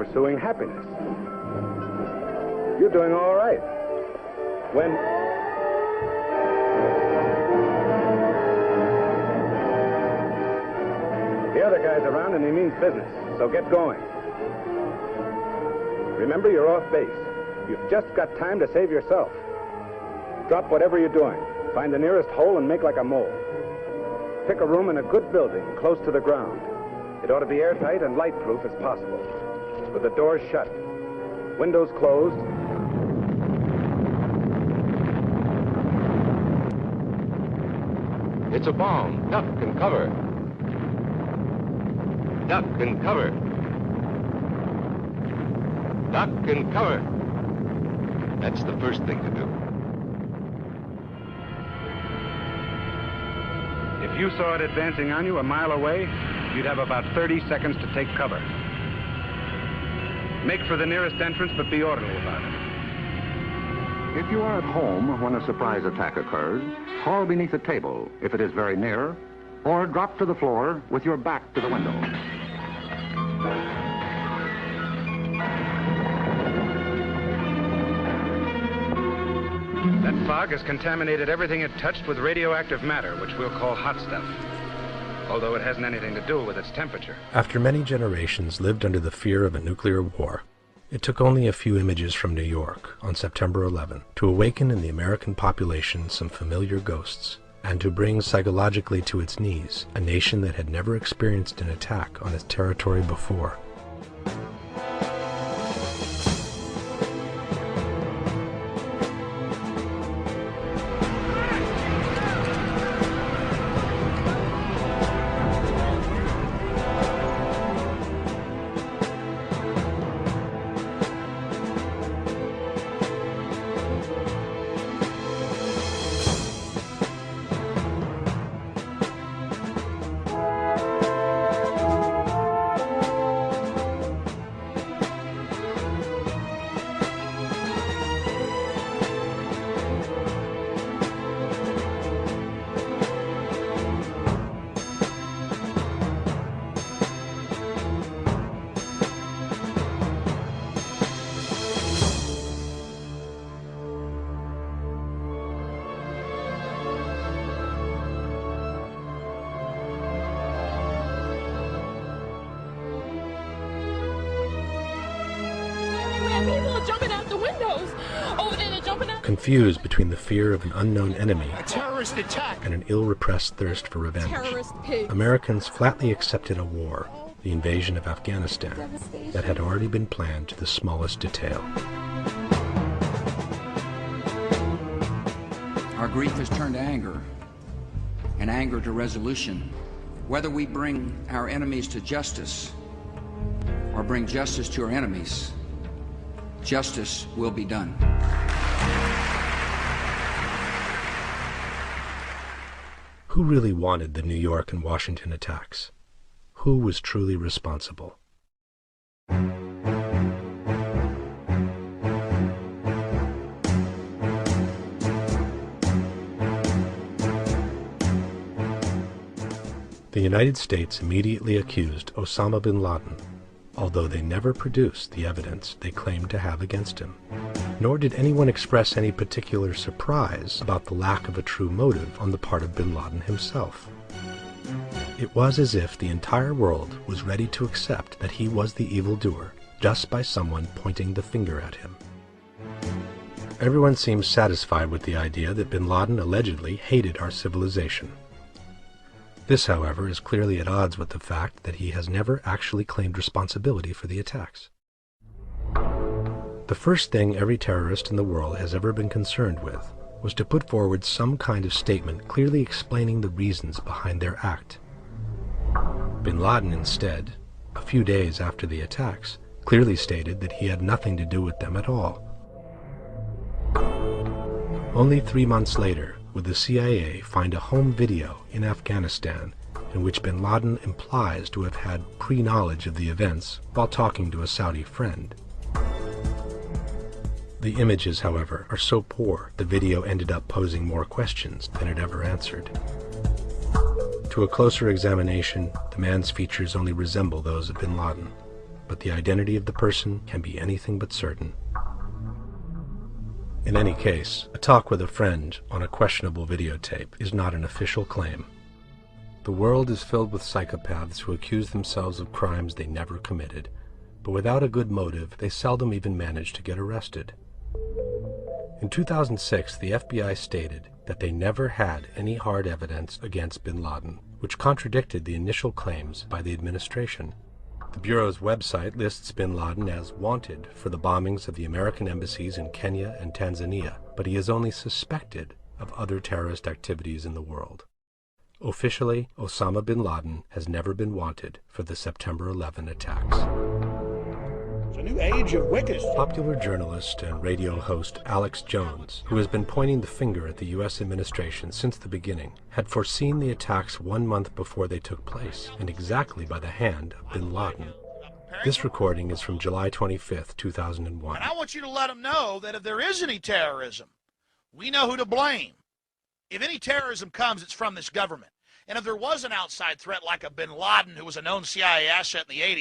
pursuing happiness. You're doing all right. When the other guy's around and he means business, so get going. Remember, you're off base. You've just got time to save yourself. Drop whatever you're doing. Find the nearest hole and make like a mole. Pick a room in a good building close to the ground. It ought to be airtight and light-proof as possible, with the doors shut, windows closed. It's a bomb. Duck and cover. Duck and cover. Duck and cover. That's the first thing to do. If you saw it advancing on you a mile away, you'd have about 30 seconds to take cover. Make for the nearest entrance, but be orderly about it. If you are at home when a surprise attack occurs, crawl beneath a table if it is very near, or drop to the floor with your back to the window. That fog has contaminated everything it touched with radioactive matter, which we'll call hot stuff, although it hasn't anything to do with its temperature. After many generations lived under the fear of a nuclear war, it took only a few images from New York on September 11 to awaken in the American population some familiar ghosts, and to bring psychologically to its knees a nation that had never experienced an attack on its territory before. Confused between the fear of an unknown enemy and an ill-repressed thirst for revenge, Americans flatly accepted a war, the invasion of Afghanistan, that had already been planned to the smallest detail. Our grief has turned to anger, and anger to resolution. Whether we bring our enemies to justice or bring justice to our enemies, justice will be done. Who really wanted the New York and Washington attacks? Who was truly responsible? The United States immediately accused Osama bin Laden, although they never produced the evidence they claimed to have against him. Nor did anyone express any particular surprise about the lack of a true motive on the part of bin Laden himself. It was as if the entire world was ready to accept that he was the evildoer just by someone pointing the finger at him. Everyone seems satisfied with the idea that bin Laden allegedly hated our civilization. This, however, is clearly at odds with the fact that he has never actually claimed responsibility for the attacks. The first thing every terrorist in the world has ever been concerned with was to put forward some kind of statement clearly explaining the reasons behind their act. Bin Laden, instead, a few days after the attacks, clearly stated that he had nothing to do with them at all. Only 3 months later would the CIA find a home video in Afghanistan in which bin Laden implies to have had pre-knowledge of the events while talking to a Saudi friend. The images, however, are so poor the video ended up posing more questions than it ever answered. To a closer examination, the man's features only resemble those of bin Laden, but the identity of the person can be anything but certain. In any case, a talk with a friend on a questionable videotape is not an official claim. The world is filled with psychopaths who accuse themselves of crimes they never committed, but without a good motive, they seldom even manage to get arrested. In 2006, the FBI stated that they never had any hard evidence against bin Laden, which contradicted the initial claims by the administration. The Bureau's website lists bin Laden as wanted for the bombings of the American embassies in Kenya and Tanzania, but he is only suspected of other terrorist activities in the world. Officially, Osama bin Laden has never been wanted for the September 11 attacks. It's a new age of wickedness. Popular journalist and radio host Alex Jones, who has been pointing the finger at the U.S. administration since the beginning, had foreseen the attacks 1 month before they took place, and exactly by the hand of bin Laden. This recording is from July 25th, 2001. And I want you to let them know that if there is any terrorism, we know who to blame. If any terrorism comes, it's from this government. And if there was an outside threat like a bin Laden who was a known CIA asset in the 80s,